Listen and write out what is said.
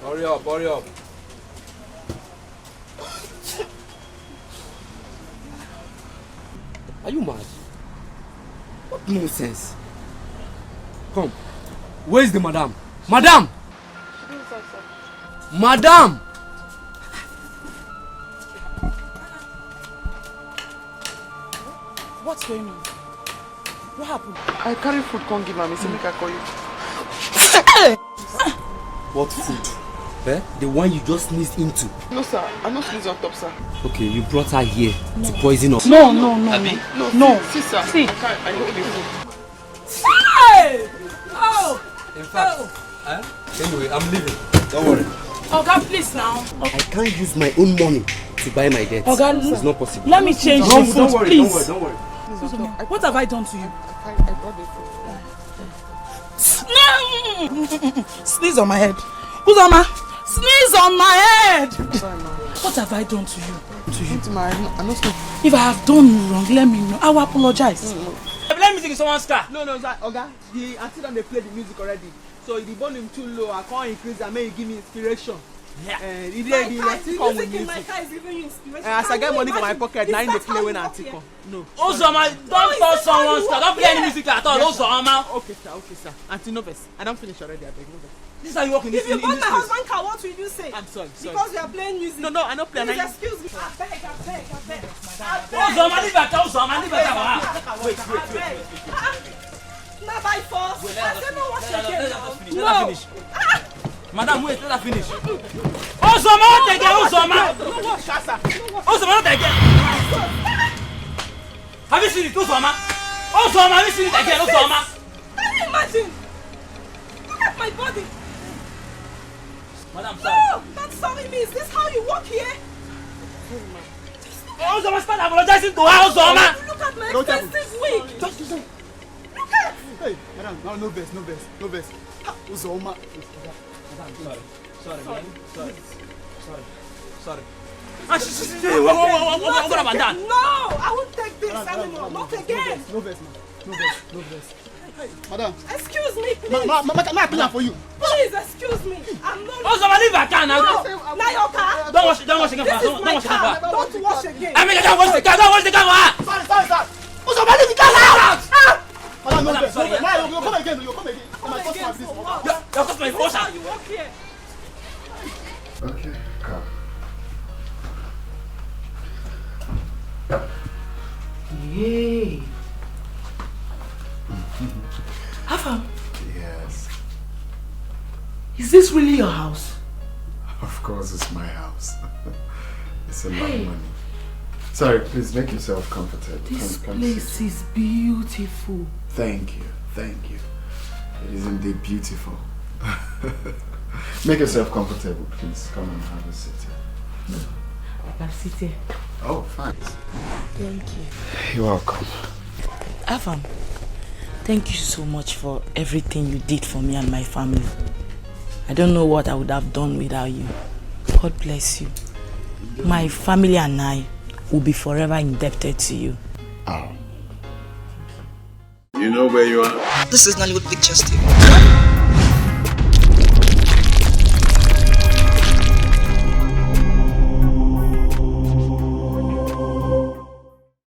Hurry up, hurry up. Are you mad? What nonsense? Come. Where is the madam? Madam! Madam! What's going on? What happened? I carry food, can't give mommy, so make I call you. What food? Eh? The one you just sneezed into? No sir, I'm not sneezing on top sir. Okay, you brought her here to poison us. No. See sir, See. I hold the food. Hey! Oh! In fact, anyway, I'm leaving. Don't worry. Oga, please now. I can't use my own money to buy my debts. Oga, it's not possible. Let me change No, the food, don't worry, please. don't worry. What have I done to you? I brought the food. Sneeze on my head. Uzoma, sneeze on my head. Sorry ma. What have I done to you? I'm not sneezing. If I have done you wrong, let me know. I will apologize. Let me sing someone's car. No, sir, Oga, the auntie done they play the music already. So if the volume too low, I can't increase and make you give me inspiration. Yeah. The music in my car is giving you inspiration. As I get money for my pocket, now they play when auntie come. No. Uzoma, don't touch someone's car. Don't play any music at all. Uzoma. Okay, sir. Auntie, no verse. I don't finish already. I beg no verse. This is how you walk in this If you in bought this my place. husband's car, what will you say? I'm sorry. Because we are playing music. No, I don't play. Please excuse me. I beg. Uzoma, leave her car. Uzoma, leave her car. Wait. Not by force. I said no wash Let again. her finish. Madam, wait, let her finish. Uzoma, not again. Uzoma, not again. Have you seen it, Uzoma? Uzoma, have you seen it again, Uzoma? Can you imagine? Look at my body. Madam, sorry. No, that's sorry me. Is this how you walk here? Uzoma, start apologizing to her, Uzoma. Look at my expensive wig. Just listen. Look at. Hey, madam, no verse. Uzoma. Sorry. What about that? No, I won't take this anymore. Not again. No verse. Hey, madam. Excuse me, please. Ma, I plan for you. Please excuse me. I'm not. Uzoma, leave her car now. No, now your car. Don't wash again for her. This is Don't my wash again for car. her. Don't wash again. I mean, don't wash the car. Don't wash the car for her. Sorry, sir. Uzoma, leave the car out. Madam, no Madam, verse. sorry, You'll come again. My customer, Again, please. for what? Your customer is This is how washer. you walk here. Okay, come. Yay. Afam, Yes, is this really your house? of course it's my house. It's a lot of money. Sorry, please make yourself comfortable. This Come place sit. is beautiful. Thank you. It is indeed beautiful. Make yourself comfortable, please. Come and have a seat. I can sit here. Oh, fine. Thank you. You're welcome. Afam, thank you so much for everything you did for me and my family. I don't know what I would have done without you. God bless you. My family and I will be forever indebted to you. Oh. You know where you are? This is Nollywood Pictures TV.